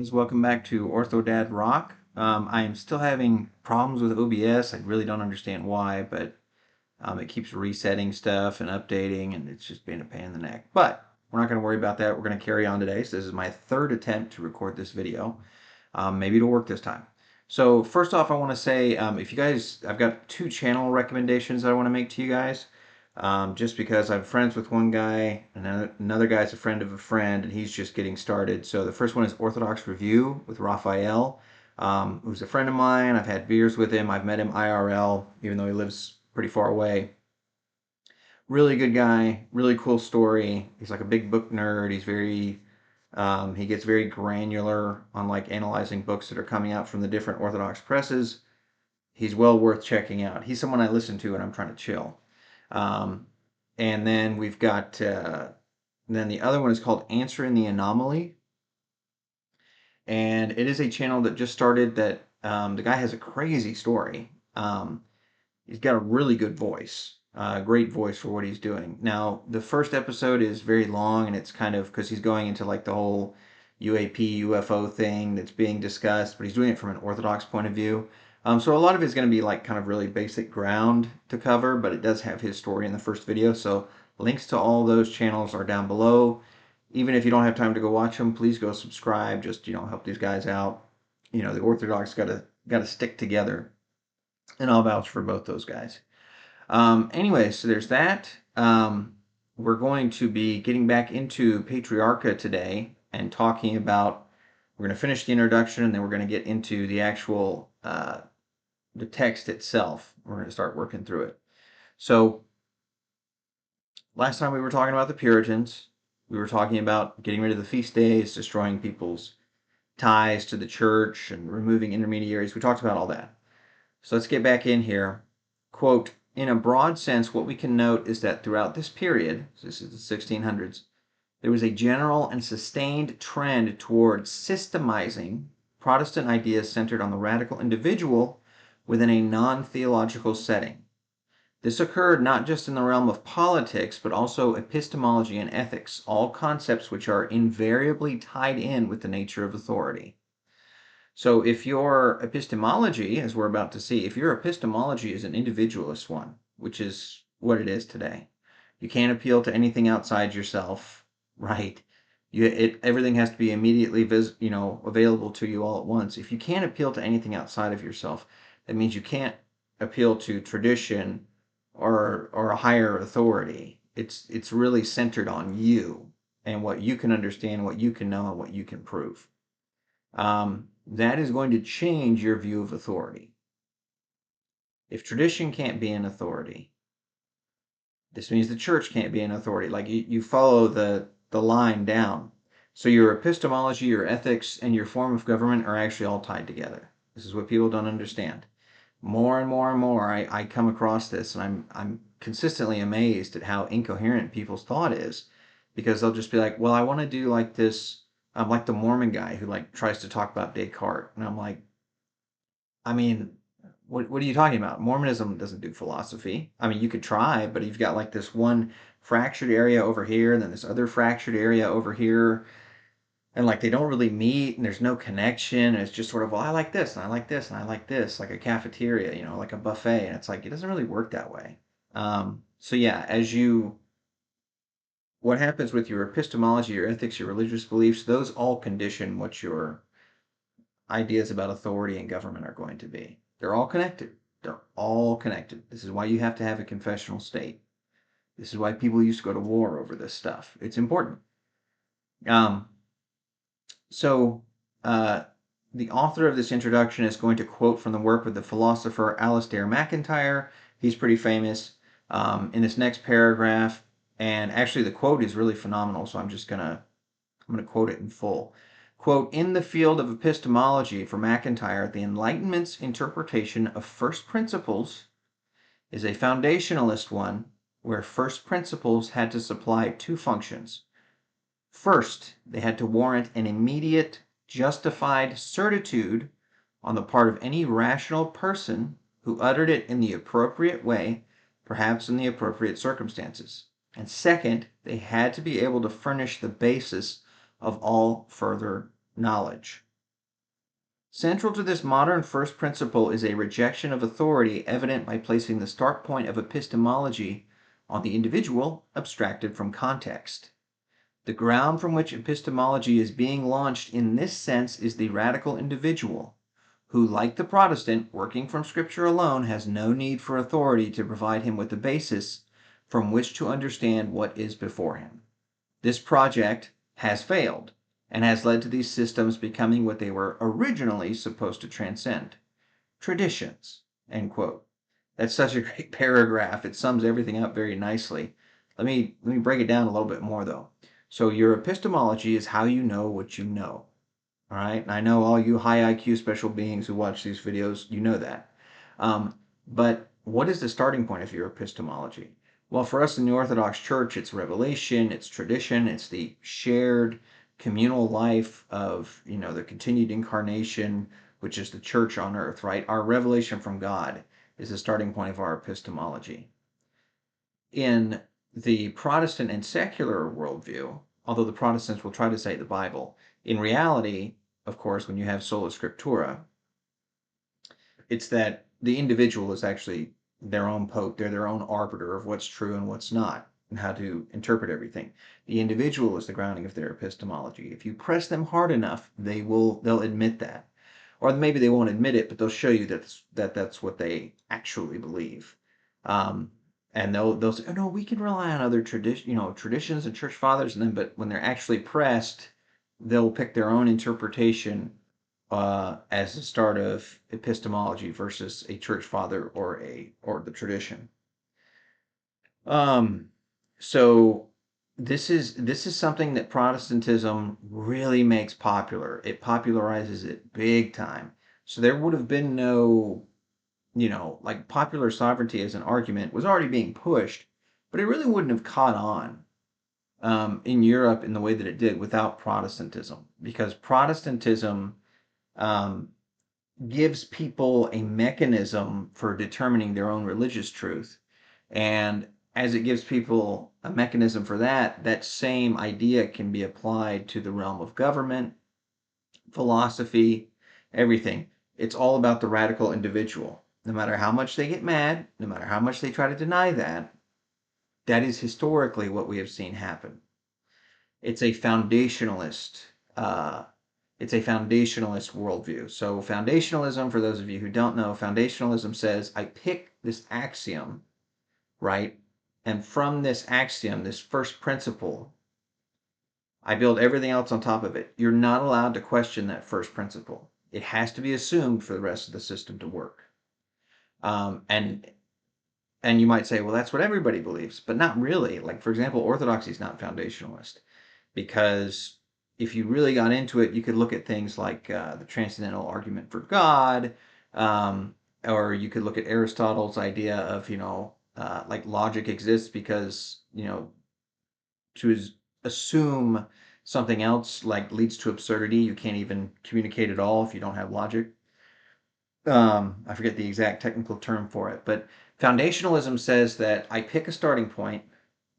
friends, welcome back to Ortho Rock. I am still having problems with OBS. I really don't understand why, but it keeps resetting stuff and updating, and it's just being a pain in the neck. But we're not going to worry about that. We're going to carry on today. So this is my third attempt to record this video. Maybe it'll work this time. So first off, I want to say, if you guys, I've got two channel recommendations that I want to make to you guys. Just because I'm friends with one guy, and another guy's a friend of a friend, and he's just getting started. So the first one is Orthodox Review with Raphael, who's a friend of mine. I've had beers with him. I've met him IRL, even though he lives pretty far away. Really good guy, really cool story. He's like a big book nerd. He gets very granular on like analyzing books that are coming out from the different Orthodox presses. He's well worth checking out. He's someone I listen to when I'm trying to chill. Um, and then we've got, then the other one is called Answering the Anomaly. And it is a channel that just started that the guy has a crazy story. He's got a really good voice, great voice for what he's doing. Now, the first episode is very long, and it's kind of because he's going into like the whole UAP, UFO thing that's being discussed, but he's doing it from an Orthodox point of view. So a lot of it's going to be like kind of really basic ground to cover, but it does have his story in the first video. So links to all those channels are down below. Even if you don't have time to go watch them, please go subscribe. Just help these guys out. The Orthodox got to stick together, and I'll vouch for both those guys. Anyway, so there's that. We're going to be getting back into Patriarcha today and talking about. We're going to finish the introduction, and then we're going to get into the actual the text itself. We're going to start working through it. So last time we were talking about the Puritans. We were talking about getting rid of the feast days, destroying people's ties to the church, and removing intermediaries. We talked about all that. So let's get back in here. Quote, in a broad sense, what we can note is that throughout this period, so this is the 1600s, there was a general and sustained trend towards systemizing Protestant ideas centered on the radical individual within a non-theological setting. This occurred not just in the realm of politics, but also epistemology and ethics, all concepts which are invariably tied in with the nature of authority. So if your epistemology, as we're about to see, if your epistemology is an individualist one, which is what it is today, you can't appeal to anything outside yourself, right? Everything has to be immediately available to you all at once. If you can't appeal to anything outside of yourself, that means you can't appeal to tradition or a higher authority. It's really centered on you and what you can understand, what you can know, and what you can prove. That is going to change your view of authority. If tradition can't be an authority, this means the church can't be an authority. Like you follow the line down. So your epistemology, your ethics, and your form of government are actually all tied together. This is what people don't understand. More and more and more, I come across this, and I'm consistently amazed at how incoherent people's thought is, because they'll just be like, well, I want to do like this. I'm like the Mormon guy who like tries to talk about Descartes, and I'm like, I mean, what are you talking about? Mormonism doesn't do philosophy. I mean, you could try, but you've got like this one fractured area over here, and then this other fractured area over here, and like they don't really meet, and there's no connection, and it's just sort of, well, I like this, and I like this, and I like this, like a cafeteria, like a buffet, and it's like it doesn't really work that way. So yeah, what happens with your epistemology, your ethics, your religious beliefs, those all condition what your ideas about authority and government are going to be. They're all connected. They're all connected. This is why you have to have a confessional state. This is why people used to go to war over this stuff. It's important. Um, so, the author of this introduction is going to quote from the work of the philosopher Alasdair MacIntyre. He's pretty famous in this next paragraph. And actually, the quote is really phenomenal, so I'm going to quote it in full. Quote, in the field of epistemology for MacIntyre, the Enlightenment's interpretation of first principles is a foundationalist one where first principles had to supply two functions. First, they had to warrant an immediate, justified certitude on the part of any rational person who uttered it in the appropriate way, perhaps in the appropriate circumstances. And second, they had to be able to furnish the basis of all further knowledge. Central to this modern first principle is a rejection of authority evident by placing the start point of epistemology on the individual abstracted from context. The ground from which epistemology is being launched in this sense is the radical individual, who, like the Protestant, working from Scripture alone, has no need for authority to provide him with a basis from which to understand what is before him. This project has failed and has led to these systems becoming what they were originally supposed to transcend: traditions. End quote. That's such a great paragraph. It sums everything up very nicely. Let me break it down a little bit more though. So your epistemology is how you know what you know. All right, and I know all you high IQ special beings who watch these videos, you know that. But what is the starting point of your epistemology? Well, for us in the Orthodox Church, it's revelation, it's tradition, it's the shared communal life of, the continued incarnation, which is the church on earth, right? Our revelation from God is the starting point of our epistemology. In the Protestant and secular worldview, although the Protestants will try to say the Bible, in reality, of course, when you have sola scriptura, it's that the individual is actually their own pope. They're their own arbiter of what's true and what's not, and how to interpret everything. The individual is the grounding of their epistemology. If you press them hard enough, they'll admit that. Or maybe they won't admit it, but they'll show you that's what they actually believe. And they'll say, oh no, we can rely on other traditions and church fathers, and then but when they're actually pressed, they'll pick their own interpretation as the start of epistemology versus a church father or the tradition. Um, so this is something that Protestantism really makes popular. It popularizes it big time. So there would have been no, like popular sovereignty as an argument was already being pushed, but it really wouldn't have caught on in Europe in the way that it did without Protestantism, because Protestantism um, gives people a mechanism for determining their own religious truth. And as it gives people a mechanism for that, that same idea can be applied to the realm of government, philosophy, everything. It's all about the radical individual. No matter how much they get mad, no matter how much they try to deny that, that is historically what we have seen happen. It's a foundationalist uh, it's a foundationalist worldview. So foundationalism, for those of you who don't know, foundationalism says I pick this axiom, right? And from this axiom, this first principle, I build everything else on top of it. You're not allowed to question that first principle. It has to be assumed for the rest of the system to work. And you might say, well, that's what everybody believes, but not really. Like, for example, Orthodoxy is not foundationalist, because if you really got into it, you could look at things like the transcendental argument for God, um, or you could look at Aristotle's idea of, like logic exists because, to assume something else like leads to absurdity. You can't even communicate at all if you don't have logic. I forget the exact technical term for it, but foundationalism says that I pick a starting point.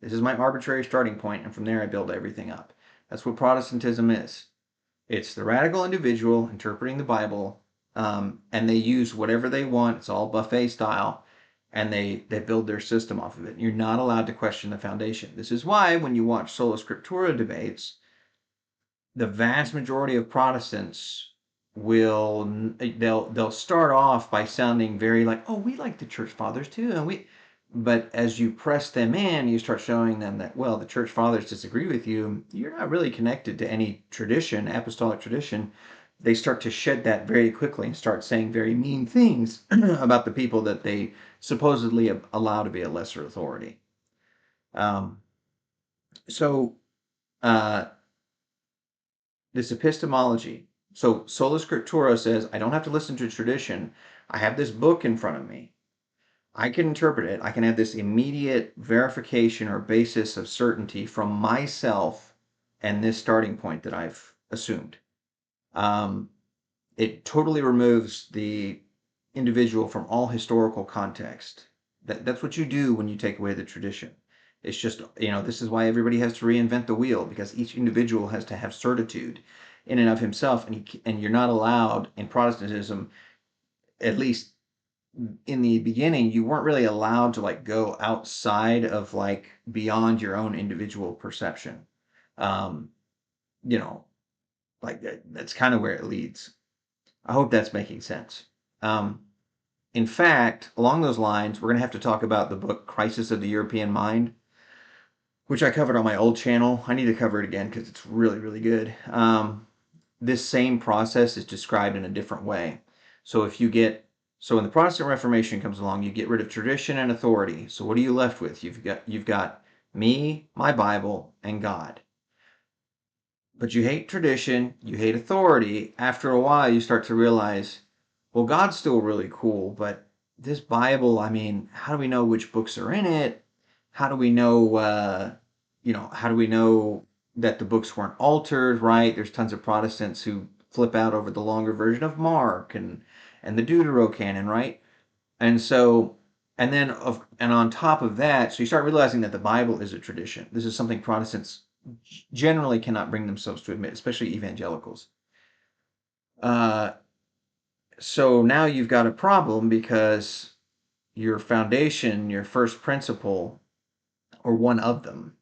This is my arbitrary starting point, and from there I build everything up. That's what Protestantism is. It's the radical individual interpreting the Bible, and they use whatever they want. It's all buffet style, and they build their system off of it. You're not allowed to question the foundation. This is why when you watch sola scriptura debates, the vast majority of Protestants they'll start off by sounding very like, oh, we like the church fathers too, but as you press them in, you start showing them that, well, the church fathers disagree with you. You're not really connected to any tradition, apostolic tradition. They start to shed that very quickly and start saying very mean things about the people that they supposedly allow to be a lesser authority. Um, so uh, this epistemology. So sola scriptura says, I don't have to listen to tradition. I have this book in front of me. I can interpret it. I can have this immediate verification or basis of certainty from myself and this starting point that I've assumed. Um, it totally removes the individual from all historical context. That's what you do when you take away the tradition. It's just, this is why everybody has to reinvent the wheel, because each individual has to have certitude. in and of himself, and you're not allowed in Protestantism, at least in the beginning, you weren't really allowed to like go outside of like beyond your own individual perception. Um, you know, like that's kind of where it leads. I hope that's making sense. Um, in fact, along those lines, we're going to have to talk about the book Crisis of the European Mind, which I covered on my old channel. I need to cover it again because it's really, really good. This same process is described in a different way. So if you get so when the Protestant Reformation comes along, you get rid of tradition and authority. So what are you left with? You've got me, my Bible, and God. But you hate tradition, you hate authority. After a while, you start to realize, well, God's still really cool, but this Bible, I mean, how do we know which books are in it? How do we know, how do we know that the books weren't altered, right? There's tons of Protestants who flip out over the longer version of Mark and the Deuterocanon, right? And so, and on top of that, so you start realizing that the Bible is a tradition. This is something Protestants generally cannot bring themselves to admit, especially evangelicals. Uh, so now you've got a problem because your foundation, your first principle, or one of them,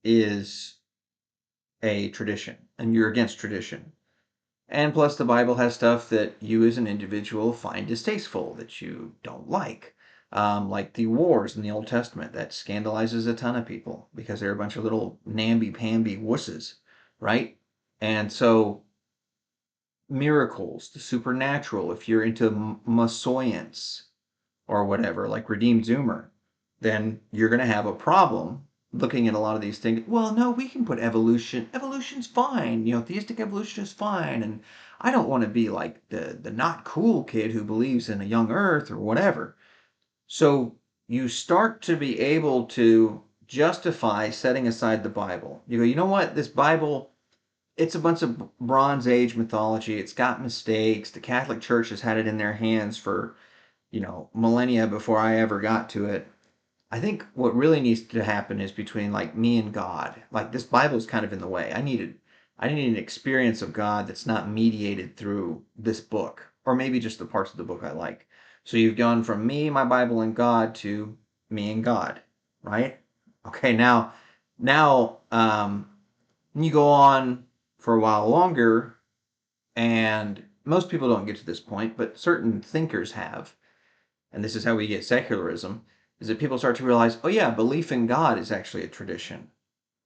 is a tradition, and you're against tradition. And plus, the Bible has stuff that you as an individual find distasteful, that you don't like the wars in the Old Testament. That scandalizes a ton of people because they're a bunch of little namby-pamby wusses, right? And so, miracles, the supernatural, if you're into Masoyance or whatever, like Redeemed Zoomer, then you're going to have a problem looking at a lot of these things. Well, no, we can put evolution. Evolution's fine. Theistic evolution is fine. And I don't want to be like the not cool kid who believes in a young earth or whatever. So you start to be able to justify setting aside the Bible. You go, you know what? This Bible, it's a bunch of Bronze Age mythology. It's got mistakes. The Catholic Church has had it in their hands for, millennia before I ever got to it. I think what really needs to happen is between like me and God. Like this Bible is kind of in the way. I need an experience of God that's not mediated through this book, or maybe just the parts of the book I like. So you've gone from me, my Bible, and God to me and God, right? Okay, now, you go on for a while longer, and most people don't get to this point, but certain thinkers have, and this is how we get secularism, is that people start to realize, oh yeah, belief in God is actually a tradition,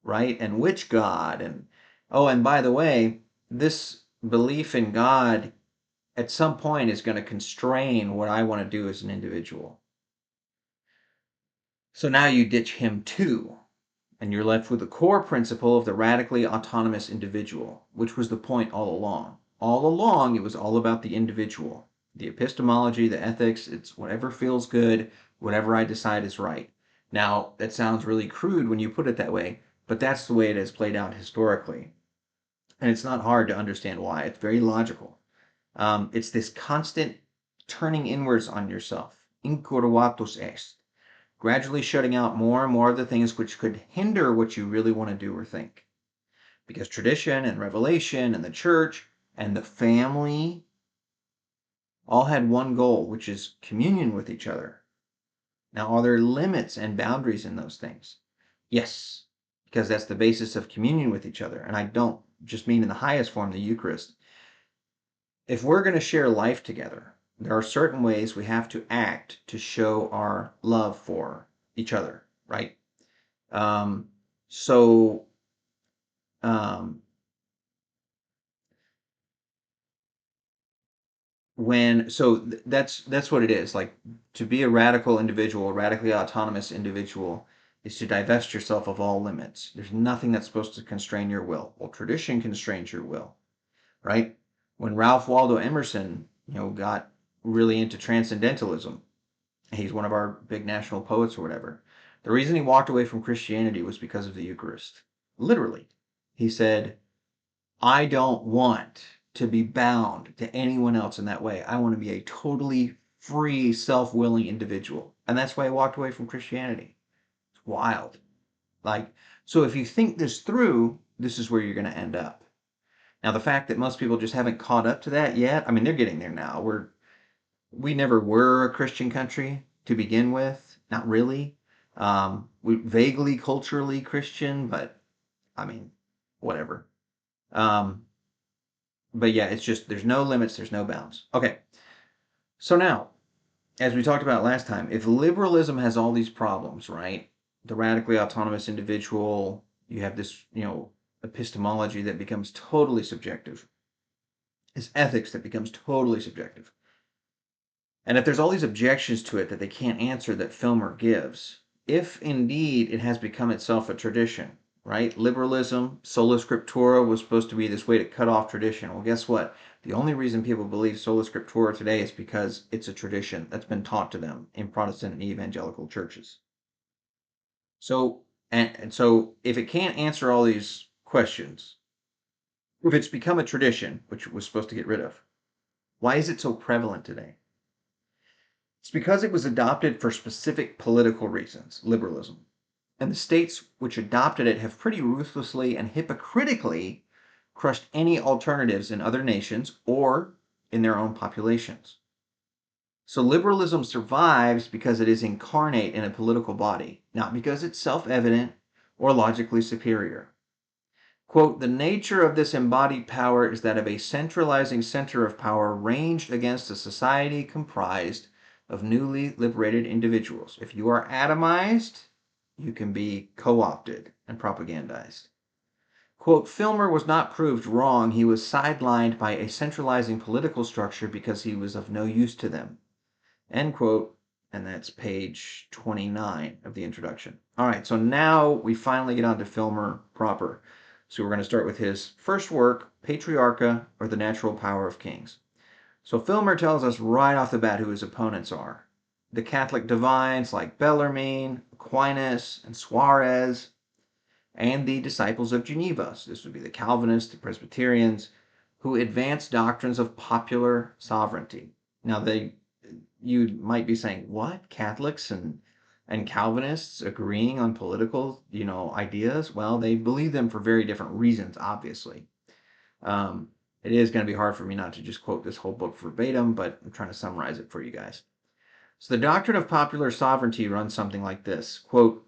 right? And which God? And oh, and by the way, this belief in God at some point is going to constrain what I want to do as an individual. So now you ditch him too, and you're left with the core principle of the radically autonomous individual, which was the point all along. All along, it was all about the individual. The epistemology, the ethics, it's whatever feels good, whatever I decide is right. Now, that sounds really crude when you put it that way, but that's the way it has played out historically. And it's not hard to understand why. It's very logical. It's this constant turning inwards on yourself. Incurvatus est, gradually shutting out more and more of the things which could hinder what you really want to do or think. Because tradition and revelation and the church and the family all had one goal, which is communion with each other. Now, are there limits and boundaries in those things? Yes, because that's the basis of communion with each other. And I don't just mean in the highest form, the Eucharist. If we're going to share life together, there are certain ways we have to act to show our love for each other, right? Um, so um, that's what it is. Like to be a radical individual, a radically autonomous individual, is to divest yourself of all limits. There's nothing that's supposed to constrain your will. Well, tradition constrains your will, right? When Ralph Waldo Emerson, got really into transcendentalism, he's one of our big national poets or whatever. The reason he walked away from Christianity was because of the Eucharist. Literally. He said, I don't want to be bound to anyone else in that way. I want to be a totally free, self-willing individual. And that's why he walked away from Christianity. It's wild. Like, so if you think this through, this is where you're going to end up. Now, the fact that most people just haven't caught up to that yet, I mean, they're getting there now. We never were a Christian country to begin with, not really. We vaguely culturally Christian, but I mean, whatever. Um, but yeah, it's just there's no limits, there's no bounds. Okay, so now, as we talked about last time, if liberalism has all these problems, right? The radically autonomous individual, you have this, epistemology that becomes totally subjective. This ethics that becomes totally subjective. And if there's all these objections to it that they can't answer that Filmer gives, if indeed it has become itself a tradition, right? Liberalism, sola scriptura was supposed to be this way to cut off tradition. Well, guess what? The only reason people believe sola scriptura today is because it's a tradition that's been taught to them in Protestant and evangelical churches. So, and so if it can't answer all these questions, if it's become a tradition, which it was supposed to get rid of, why is it so prevalent today? It's because it was adopted for specific political reasons, liberalism. And the states which adopted it have pretty ruthlessly and hypocritically crushed any alternatives in other nations or in their own populations. So liberalism survives because it is incarnate in a political body, not because it's self-evident or logically superior. Quote, the nature of this embodied power is that of a centralizing center of power ranged against a society comprised of newly liberated individuals. If you are atomized, you can be co-opted and propagandized. Quote, Filmer was not proved wrong. He was sidelined by a centralizing political structure because he was of no use to them. End quote. And that's page 29 of the introduction. All right, so now we finally get on to Filmer proper. So we're going to start with his first work, Patriarcha, or the Natural Power of Kings. So Filmer tells us right off the bat who his opponents are. The Catholic divines like Bellarmine, Aquinas, and Suarez, and the disciples of Geneva. So this would be the Calvinists, the Presbyterians, who advance doctrines of popular sovereignty. Now, you might be saying, what? Catholics and Calvinists agreeing on political, ideas? Well, they believe them for very different reasons, obviously. It is going to be hard for me not to just quote this whole book verbatim, but I'm trying to summarize it for you guys. So the doctrine of popular sovereignty runs something like this. Quote,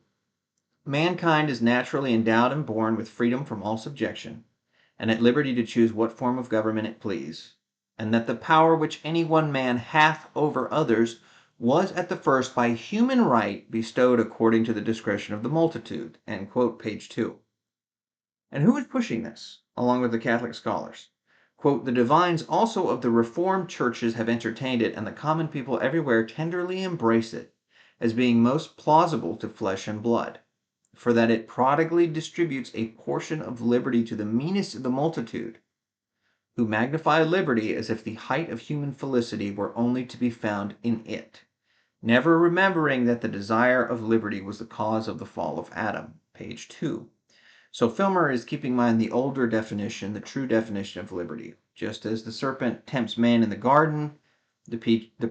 mankind is naturally endowed and born with freedom from all subjection, and at liberty to choose what form of government it please, and that the power which any one man hath over others was at the first by human right bestowed according to the discretion of the multitude. End quote, page 2. And who is pushing this, along with the Catholic scholars? Quote, the divines also of the Reformed churches have entertained it, and the common people everywhere tenderly embrace it, as being most plausible to flesh and blood, for that it prodigally distributes a portion of liberty to the meanest of the multitude, who magnify liberty as if the height of human felicity were only to be found in it, never remembering that the desire of liberty was the cause of the fall of Adam. Page 2. So Filmer is keeping in mind the older definition, the true definition of liberty. Just as the serpent tempts man in the garden, the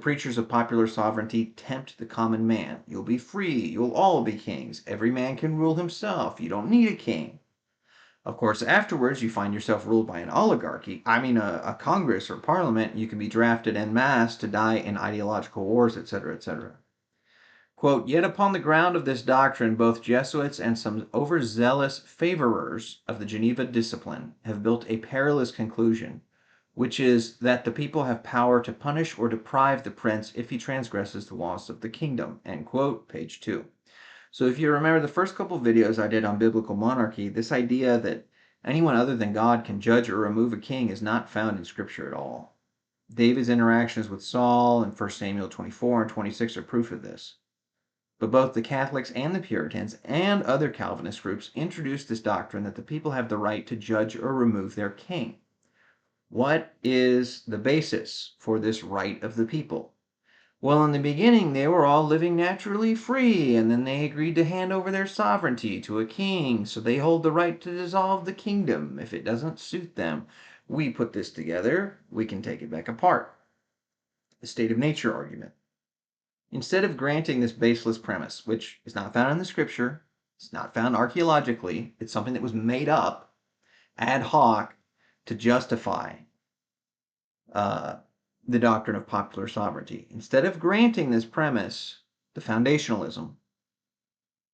preachers of popular sovereignty tempt the common man. You'll be free. You'll all be kings. Every man can rule himself. You don't need a king. Of course, afterwards, you find yourself ruled by an oligarchy. A Congress or Parliament. You can be drafted en masse to die in ideological wars, etc., etc. Quote, yet upon the ground of this doctrine, both Jesuits and some overzealous favorers of the Geneva discipline have built a perilous conclusion, which is that the people have power to punish or deprive the prince if he transgresses the laws of the kingdom. End quote, page 2. So if you remember the first couple videos I did on biblical monarchy, this idea that anyone other than God can judge or remove a king is not found in Scripture at all. David's interactions with Saul in 1 Samuel 24 and 26 are proof of this. But both the Catholics and the Puritans and other Calvinist groups introduced this doctrine that the people have the right to judge or remove their king. What is the basis for this right of the people? Well, in the beginning, they were all living naturally free, and then they agreed to hand over their sovereignty to a king, so they hold the right to dissolve the kingdom if it doesn't suit them. We put this together, we can take it back apart. The state of nature argument. Instead of granting this baseless premise, which is not found in the Scripture, it's not found archaeologically, it's something that was made up, ad hoc, to justify uh, the doctrine of popular sovereignty. Instead of granting this premise, the foundationalism,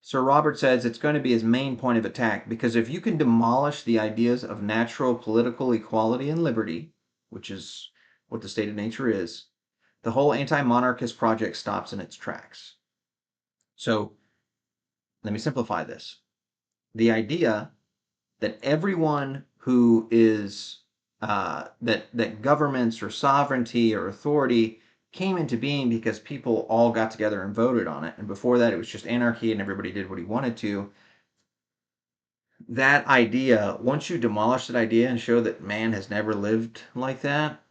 Sir Robert says it's going to be his main point of attack, because if you can demolish the ideas of natural political equality and liberty, which is what the state of nature is, the whole anti-monarchist project stops in its tracks. So let me simplify this. The idea that everyone who is that governments or sovereignty or authority came into being because people all got together and voted on it, and before that it was just anarchy and everybody did what he wanted to. That idea, once you demolish that idea and show that man has never lived like that,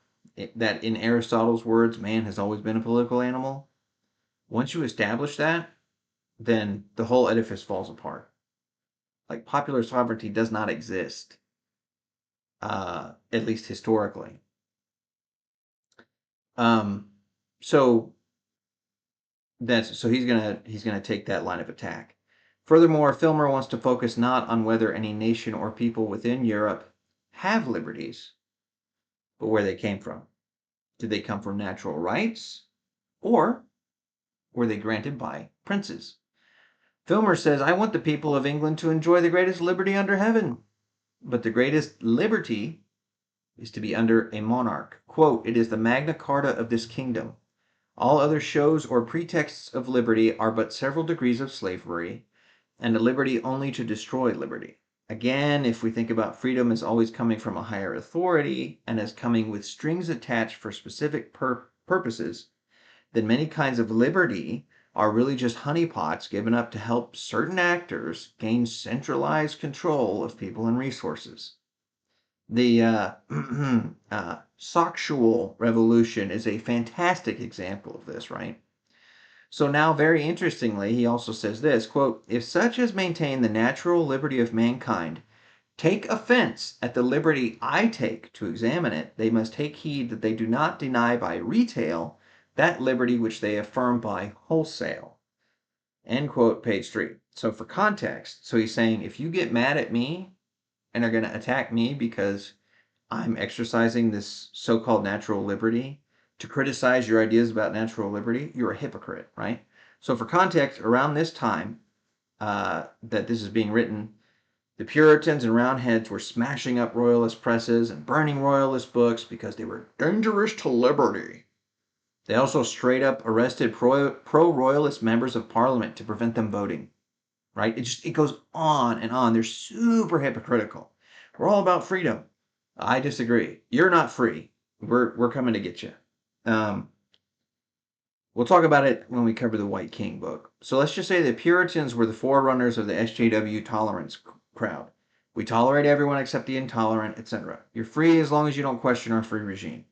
that in Aristotle's words, man has always been a political animal, once you establish that, then the whole edifice falls apart. Like, popular sovereignty does not exist, at least historically. So he's gonna take that line of attack. Furthermore, Filmer wants to focus not on whether any nation or people within Europe have liberties, but where they came from. Did they come from natural rights, or were they granted by princes? Filmer says, I want the people of England to enjoy the greatest liberty under heaven, but the greatest liberty is to be under a monarch. Quote, it is the Magna Carta of this kingdom. All other shows or pretexts of liberty are but several degrees of slavery, and a liberty only to destroy liberty. Again, if we think about freedom as always coming from a higher authority and as coming with strings attached for specific purposes, then many kinds of liberty are really just honeypots given up to help certain actors gain centralized control of people and resources. The sexual revolution is a fantastic example of this, right? So now, very interestingly, he also says this, quote, if such as maintain the natural liberty of mankind take offense at the liberty I take to examine it, they must take heed that they do not deny by retail that liberty which they affirm by wholesale. End quote, page 3. So for context, so he's saying, if you get mad at me and are going to attack me because I'm exercising this so-called natural liberty to criticize your ideas about natural liberty, you're a hypocrite, right? So for context, around this time that this is being written, the Puritans and Roundheads were smashing up royalist presses and burning royalist books because they were dangerous to liberty. They also straight up arrested pro-royalist members of parliament to prevent them voting, right? It goes on and on. They're super hypocritical. We're all about freedom. I disagree. You're not free. We're coming to get you. We'll talk about it when we cover the White King book. So let's just say the Puritans were the forerunners of the SJW tolerance crowd. We tolerate everyone except the intolerant, etc. You're free as long as you don't question our free regime.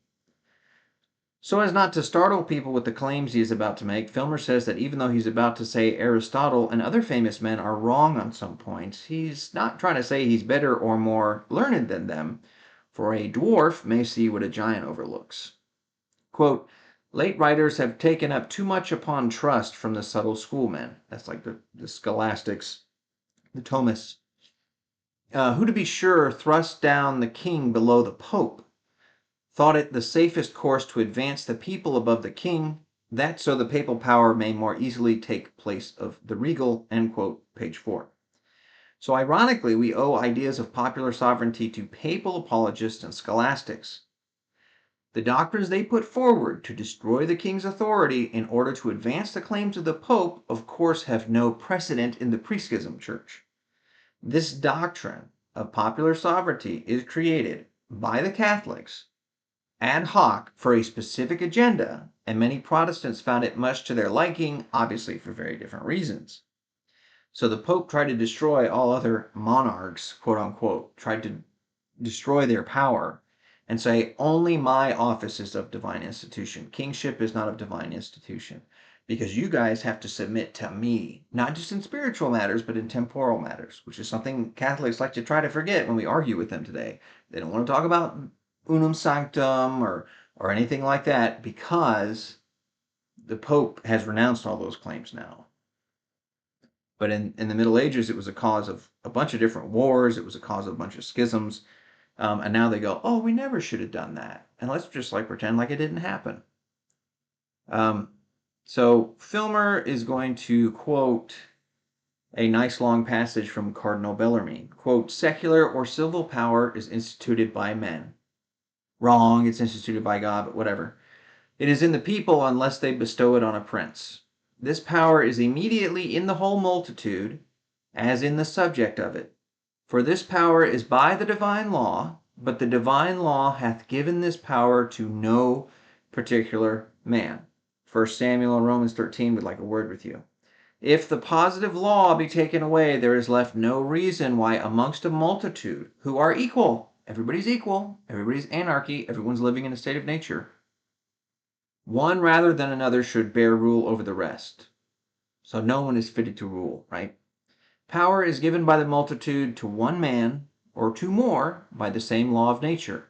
So as not to startle people with the claims he is about to make, Filmer says that even though he's about to say Aristotle and other famous men are wrong on some points, he's not trying to say he's better or more learned than them, for a dwarf may see what a giant overlooks. Quote, late writers have taken up too much upon trust from the subtle schoolmen. That's like the scholastics, the Thomists, who to be sure thrust down the king below the pope, thought it the safest course to advance the people above the king, that so the papal power may more easily take place of the regal, end quote, page 4. So ironically, we owe ideas of popular sovereignty to papal apologists and scholastics. The doctrines they put forward to destroy the king's authority in order to advance the claims of the pope, of course, have no precedent in the pre-schism church. This doctrine of popular sovereignty is created by the Catholics ad hoc for a specific agenda, and many Protestants found it much to their liking, obviously for very different reasons. So the Pope tried to destroy all other monarchs, quote unquote, tried to destroy their power and say, only my office is of divine institution. Kingship is not of divine institution, because you guys have to submit to me, not just in spiritual matters, but in temporal matters, which is something Catholics like to try to forget when we argue with them today. They don't want to talk about unum sanctum or anything like that, because the Pope has renounced all those claims now. But in the Middle Ages, it was a cause of a bunch of different wars. It was a cause of a bunch of schisms. And now they go, oh, we never should have done that. And let's just like pretend like it didn't happen. So Filmer is going to quote a nice long passage from Cardinal Bellarmine. Quote, secular or civil power is instituted by men. Wrong, it's instituted by God, but whatever. It is in the people unless they bestow it on a prince. This power is immediately in the whole multitude, as in the subject of it. For this power is by the divine law, but the divine law hath given this power to no particular man. 1 Samuel and Romans 13 would like a word with you. If the positive law be taken away, there is left no reason why amongst a multitude who are equal, everybody's anarchy, everyone's living in a state of nature, one rather than another should bear rule over the rest. So no one is fitted to rule, right? Power is given by the multitude to one man, or to more, by the same law of nature.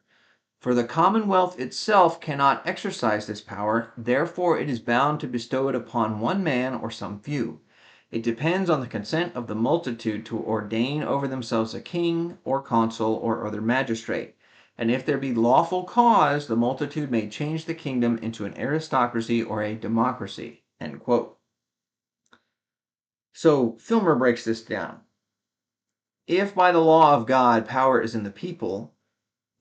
For the commonwealth itself cannot exercise this power, therefore it is bound to bestow it upon one man or some few. It depends on the consent of the multitude to ordain over themselves a king, or consul, or other magistrate. And if there be lawful cause, the multitude may change the kingdom into an aristocracy or a democracy. End quote. So Filmer breaks this down. If by the law of God power is in the people,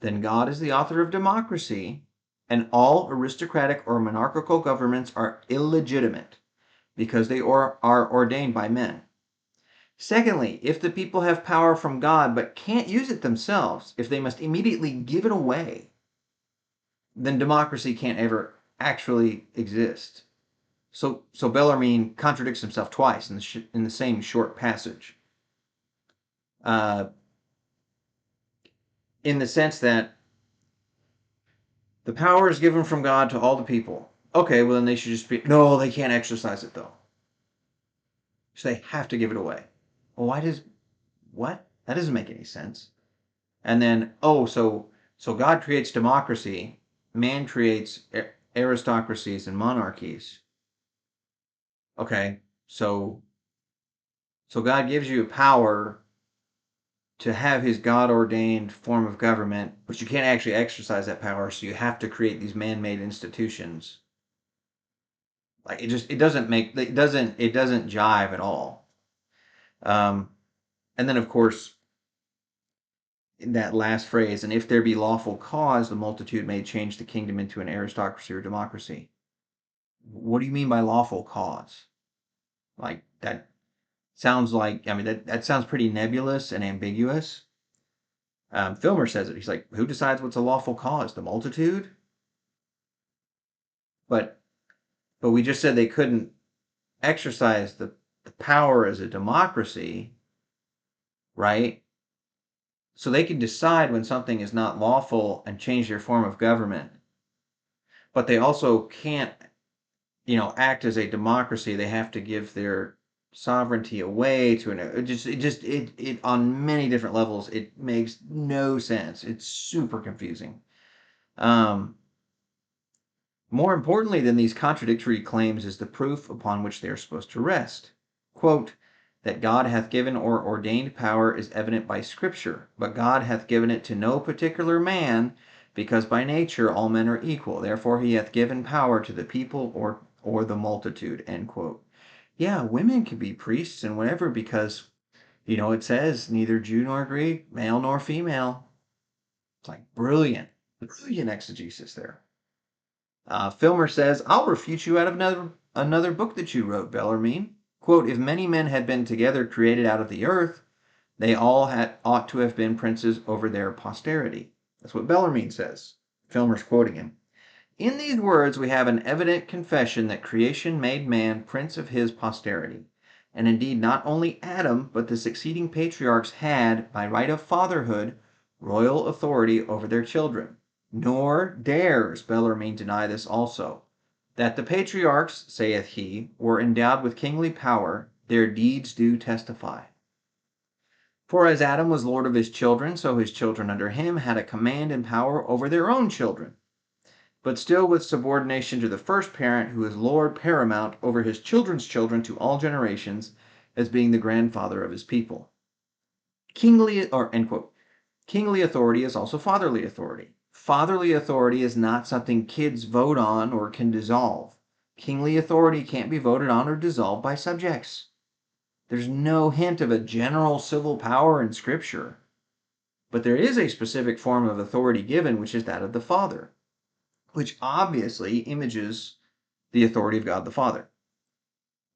then God is the author of democracy, and all aristocratic or monarchical governments are illegitimate because they are ordained by men. Secondly, if the people have power from God but can't use it themselves, if they must immediately give it away, then democracy can't ever actually exist. So Bellarmine contradicts himself twice in the same short passage. In the sense that the power is given from God to all the people. Okay, well then they should just be. No, they can't exercise it though. So they have to give it away. Well, why does what? That doesn't make any sense. And then so God creates democracy, man creates aristocracies and monarchies. Okay, so God gives you power to have his God ordained form of government, but you can't actually exercise that power, so you have to create these man made institutions. Like it doesn't jive at all. And then of course in that last phrase, and if there be lawful cause, the multitude may change the kingdom into an aristocracy or democracy. What do you mean by lawful cause? Like that sounds like, I mean, that sounds pretty nebulous and ambiguous. Filmer says it. He's like, who decides what's a lawful cause? The multitude? But we just said they couldn't exercise the power as a democracy, right? So they can decide when something is not lawful and change their form of government. But they also can't, act as a democracy. They have to give their sovereignty away to it on many different levels. It makes no sense. It's super confusing. More importantly than these contradictory claims is the proof upon which they are supposed to rest. Quote, that God hath given or ordained power is evident by Scripture, but God hath given it to no particular man, because by nature all men are equal. Therefore he hath given power to the people or the multitude. End quote. Yeah, women can be priests and whatever because, it says neither Jew nor Greek, male nor female. It's like brilliant exegesis there. Filmer says, I'll refute you out of another book that you wrote, Bellarmine. Quote, if many men had been together created out of the earth, they all ought to have been princes over their posterity. That's what Bellarmine says. Filmer's quoting him. In these words, we have an evident confession that creation made man prince of his posterity. And indeed, not only Adam, but the succeeding patriarchs had, by right of fatherhood, royal authority over their children. Nor dares Bellarmine deny this also. That the patriarchs, saith he, were endowed with kingly power, their deeds do testify. For as Adam was lord of his children, so his children under him had a command and power over their own children, but still with subordination to the first parent, who is lord paramount over his children's children to all generations, as being the grandfather of his people. Kingly, or end quote. Kingly authority is also fatherly authority. Fatherly authority is not something kids vote on or can dissolve. Kingly authority can't be voted on or dissolved by subjects. There's no hint of a general civil power in Scripture. But there is a specific form of authority given, which is that of the Father, which obviously images the authority of God the Father.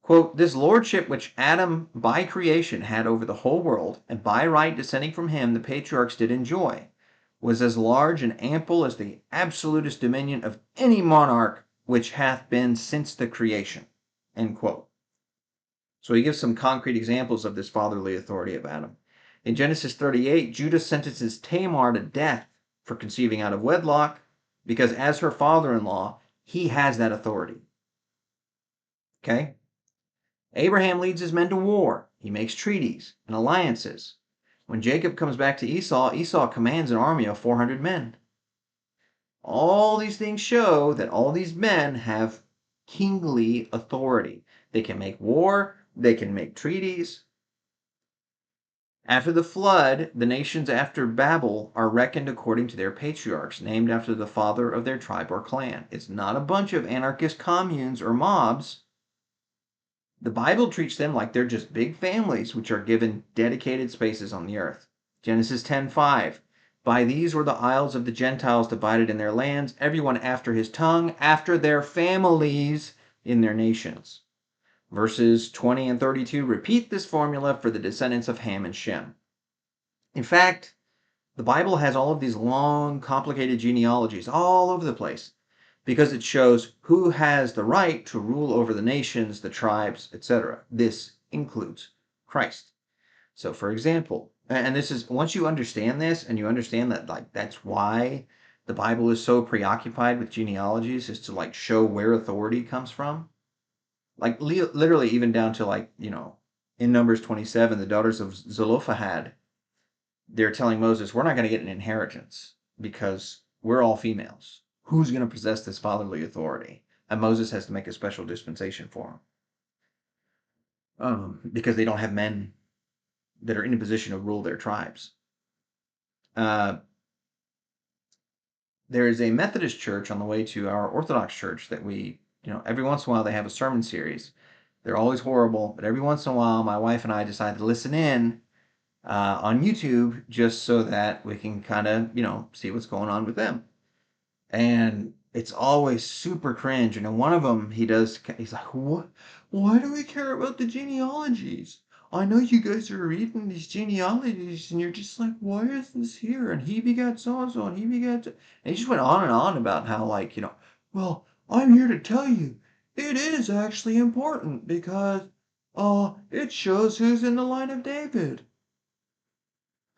Quote, this lordship which Adam by creation had over the whole world, and by right descending from him the patriarchs did enjoy, was as large and ample as the absolutist dominion of any monarch which hath been since the creation. End quote. So he gives some concrete examples of this fatherly authority of Adam. In Genesis 38, Judah sentences Tamar to death for conceiving out of wedlock, because as her father-in-law, he has that authority. Okay? Abraham leads his men to war. He makes treaties and alliances. When Jacob comes back to Esau, Esau commands an army of 400 men. All these things show that all these men have kingly authority. They can make war, they can make treaties. After the flood, the nations after Babel are reckoned according to their patriarchs, named after the father of their tribe or clan. It's not a bunch of anarchist communes or mobs. The Bible treats them like they're just big families which are given dedicated spaces on the earth. Genesis 10:5. By these were the isles of the Gentiles divided in their lands, everyone after his tongue, after their families in their nations. Verses 20 and 32 repeat this formula for the descendants of Ham and Shem. In fact, the Bible has all of these long, complicated genealogies all over the place, because it shows who has the right to rule over the nations, the tribes, etc. This includes Christ. So, for example, and this is, once you understand this and you understand that, like, that's why the Bible is so preoccupied with genealogies, is to, like, show where authority comes from. Like, literally even down to, like, in Numbers 27, the daughters of Zelophehad, they're telling Moses, we're not going to get an inheritance because we're all females. Who's going to possess this fatherly authority? And Moses has to make a special dispensation for them because they don't have men that are in a position to rule their tribes. There is a Methodist church on the way to our Orthodox church that we, every once in a while they have a sermon series. They're always horrible, but every once in a while my wife and I decide to listen in on YouTube just so that we can kind of, see what's going on with them. And it's always super cringe. And in one of them, he's like, what? Why do we care about the genealogies? I know you guys are reading these genealogies and you're just like, why is this here? And he begat so-and-so and he begat... And he just went on and on about how, like, well, I'm here to tell you, it is actually important because it shows who's in the line of David.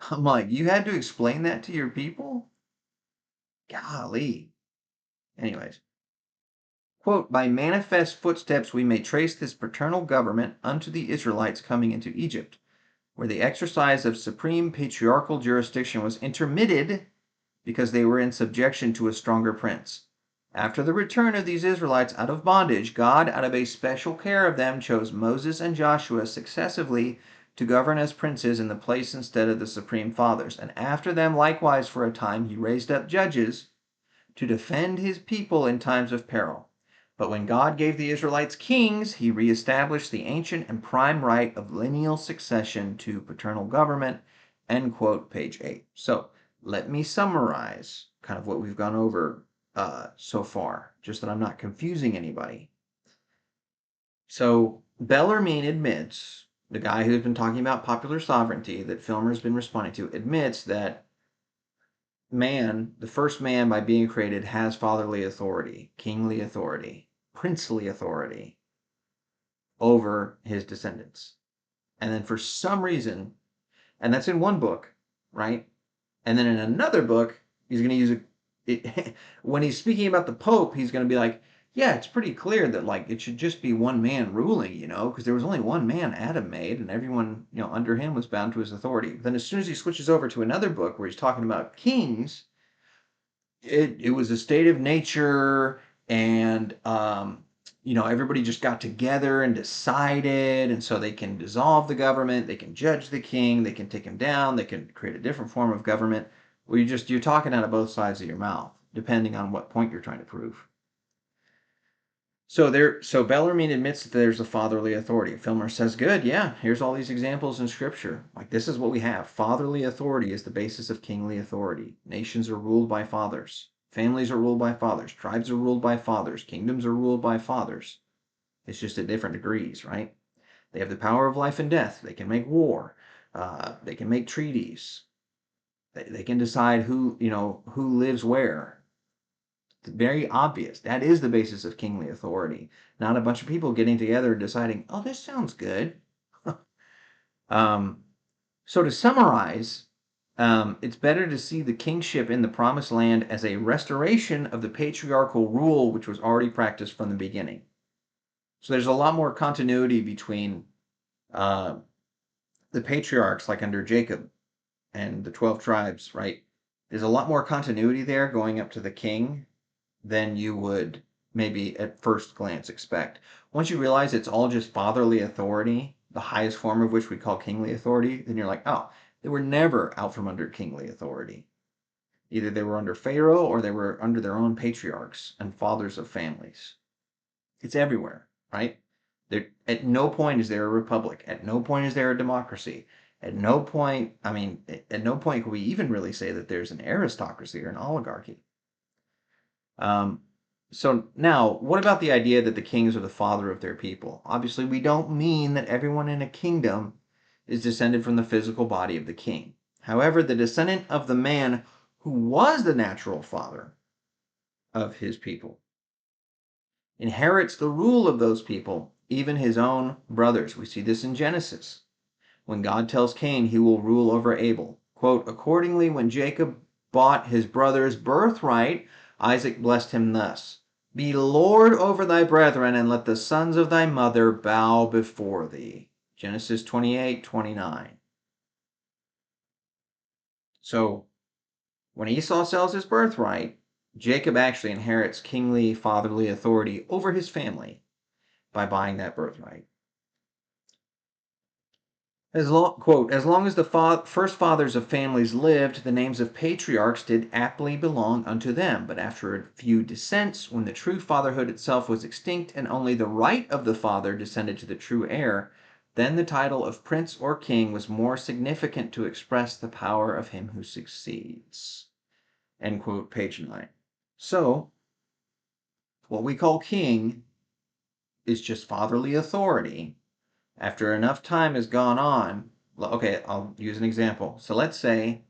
I'm like, you had to explain that to your people? Golly. Anyways. Quote, by manifest footsteps we may trace this paternal government unto the Israelites coming into Egypt, where the exercise of supreme patriarchal jurisdiction was intermitted because they were in subjection to a stronger prince. After the return of these Israelites out of bondage, God, out of a special care of them, chose Moses and Joshua successively to govern as princes in the place instead of the supreme fathers. And after them likewise for a time he raised up judges to defend his people in times of peril. But when God gave the Israelites kings, he reestablished the ancient and prime right of lineal succession to paternal government. End quote, page 8. So let me summarize kind of what we've gone over so far, just that I'm not confusing anybody. So Bellarmine admits, the guy who's been talking about popular sovereignty that Filmer's been responding to, admits that man, the first man by being created, has fatherly authority, kingly authority, princely authority over his descendants. And then for some reason, and that's in one book, right? And then in another book, he's going to use when he's speaking about the Pope, he's going to be like, yeah, it's pretty clear that, like, it should just be one man ruling, because there was only one man Adam made, and everyone, under him was bound to his authority. But then as soon as he switches over to another book where he's talking about kings, it was a state of nature, and everybody just got together and decided, and so they can dissolve the government, they can judge the king, they can take him down, they can create a different form of government. Well, you're talking out of both sides of your mouth, depending on what point you're trying to prove. So Bellarmine admits that there's a fatherly authority. Filmer says, good, yeah, here's all these examples in scripture. Like, this is what we have. Fatherly authority is the basis of kingly authority. Nations are ruled by fathers. Families are ruled by fathers. Tribes are ruled by fathers. Kingdoms are ruled by fathers. It's just at different degrees, right? They have the power of life and death. They can make war. They can make treaties. They can decide who lives where. Very obvious. That is the basis of kingly authority. Not a bunch of people getting together and deciding, oh, this sounds good. So to summarize, it's better to see the kingship in the promised land as a restoration of the patriarchal rule which was already practiced from the beginning. So there's a lot more continuity between the patriarchs, like under Jacob and the 12 tribes, right? There's a lot more continuity there going up to the king than you would maybe at first glance expect. Once you realize it's all just fatherly authority, the highest form of which we call kingly authority, then you're like, oh, they were never out from under kingly authority. Either they were under Pharaoh or they were under their own patriarchs and fathers of families. It's everywhere, right? At no point is there a republic. At no point is there a democracy. At no point can we even really say that there's an aristocracy or an oligarchy. So now, what about the idea that the kings are the father of their people? Obviously, we don't mean that everyone in a kingdom is descended from the physical body of the king. However, the descendant of the man who was the natural father of his people inherits the rule of those people, even his own brothers. We see this in Genesis, when God tells Cain he will rule over Abel. Quote, accordingly, when Jacob bought his brother's birthright, Isaac blessed him thus, be Lord over thy brethren, and let the sons of thy mother bow before thee. Genesis 28:29. So, when Esau sells his birthright, Jacob actually inherits kingly, fatherly authority over his family by buying that birthright. Quote, as long as the first fathers of families lived, the names of patriarchs did aptly belong unto them. But after a few descents, when the true fatherhood itself was extinct, and only the right of the father descended to the true heir, then the title of prince or king was more significant to express the power of him who succeeds. End quote, page 9. So, what we call king is just fatherly authority. After enough time has gone on, okay, I'll use an example. So let's say,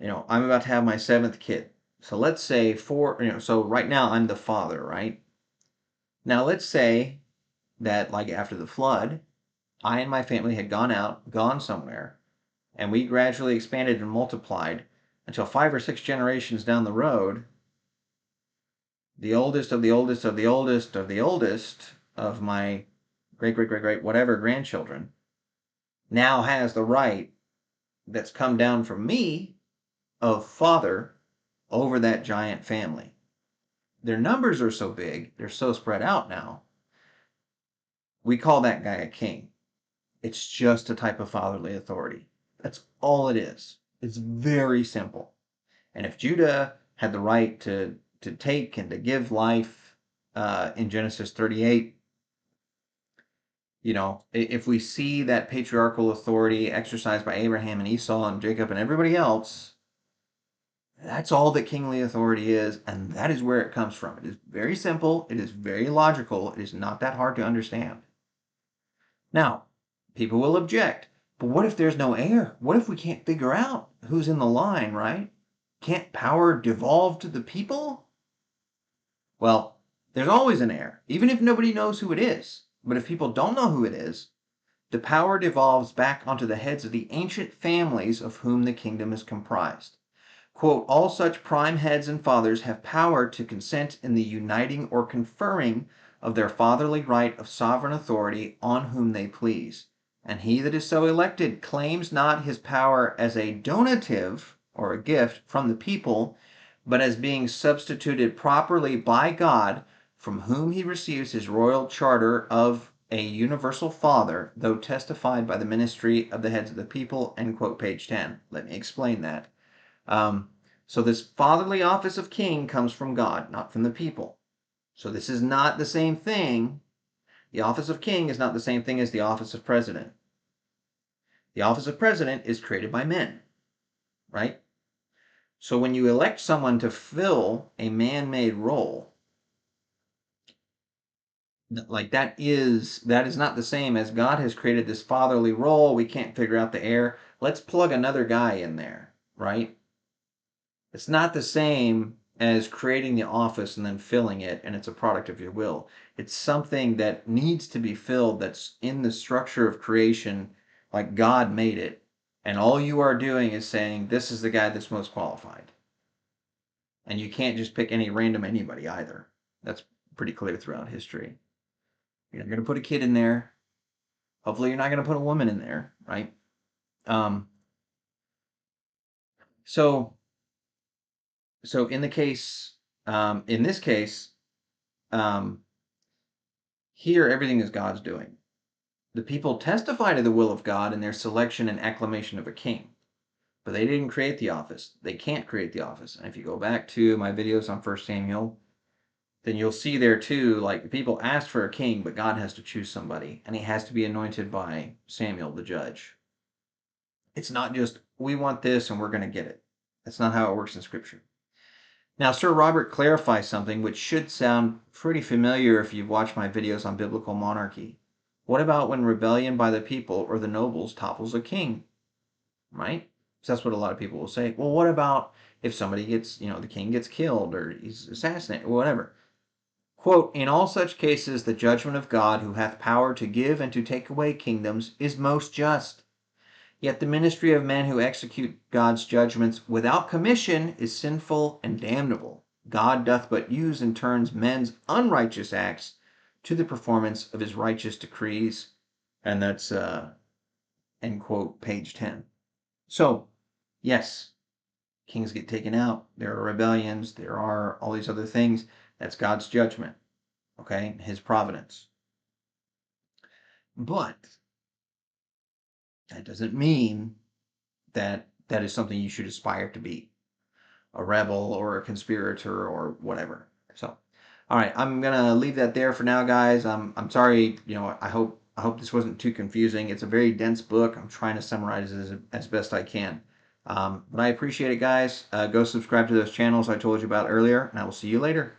I'm about to have my 7th kid. So let's say so right now I'm the father, right? Now let's say that like after the flood, I and my family had gone somewhere, and we gradually expanded and multiplied until 5 or 6 generations down the road, the oldest of the oldest of the oldest of the oldest of my great whatever grandchildren now has the right that's come down from me of father over that giant family. Their numbers are so big, they're so spread out now. We call that guy a king. It's just a type of fatherly authority. That's all it is. It's very simple. And if Judah had the right to take and to give life in Genesis 38, if we see that patriarchal authority exercised by Abraham and Esau and Jacob and everybody else, that's all that kingly authority is, and that is where it comes from. It is very simple. It is very logical. It is not that hard to understand. Now, people will object, but what if there's no heir? What if we can't figure out who's in the line, right? Can't power devolve to the people? Well, there's always an heir, even if nobody knows who it is. But if people don't know who it is, the power devolves back onto the heads of the ancient families of whom the kingdom is comprised. Quote, all such prime heads and fathers have power to consent in the uniting or conferring of their fatherly right of sovereign authority on whom they please. And he that is so elected claims not his power as a donative or a gift from the people, but as being substituted properly by God from whom he receives his royal charter of a universal father, though testified by the ministry of the heads of the people, end quote, page 10. Let me explain that. Um, so this fatherly office of king comes from God, not from the people. So this is not the same thing. The office of king is not the same thing as the office of president. The office of president is created by men, right? So when you elect someone to fill a man-made role, like that is not the same as God has created this fatherly role. We can't figure out the heir. Let's plug another guy in there, right? It's not the same as creating the office and then filling it, and it's a product of your will. It's something that needs to be filled, that's in the structure of creation, like God made it. And all you are doing is saying, this is the guy that's most qualified. And you can't just pick any random anybody either. That's pretty clear throughout history. You're not going to put a kid in there. Hopefully, you're not going to put a woman in there, right? Um, so, so in the case, in this case, um, here everything is God's doing. The people testify to the will of God in their selection and acclamation of a king, but they didn't create the office. They can't create the office. And if you go back to my videos on 1 Samuel, then you'll see there too, like the people asked for a king, but God has to choose somebody, and he has to be anointed by Samuel the judge. It's not just, we want this and we're going to get it. That's not how it works in Scripture. Now, Sir Robert clarifies something which should sound pretty familiar if you've watched my videos on biblical monarchy. What about when rebellion by the people or the nobles topples a king? Right? So that's what a lot of people will say. Well, what about if somebody gets, the king gets killed or he's assassinated or whatever? Quote, in all such cases, the judgment of God, who hath power to give and to take away kingdoms, is most just. Yet the ministry of men who execute God's judgments without commission is sinful and damnable. God doth but use and turns men's unrighteous acts to the performance of his righteous decrees. And that's, end quote, page 10. So, yes, kings get taken out. There are rebellions. There are all these other things. That's God's judgment, okay? His providence. But that doesn't mean that that is something you should aspire to be. A rebel or a conspirator or whatever. So, all right, I'm gonna leave that there for now, guys. I'm sorry. I hope this wasn't too confusing. It's a very dense book. I'm trying to summarize it as best I can. But I appreciate it, guys. Go subscribe to those channels I told you about earlier, and I will see you later.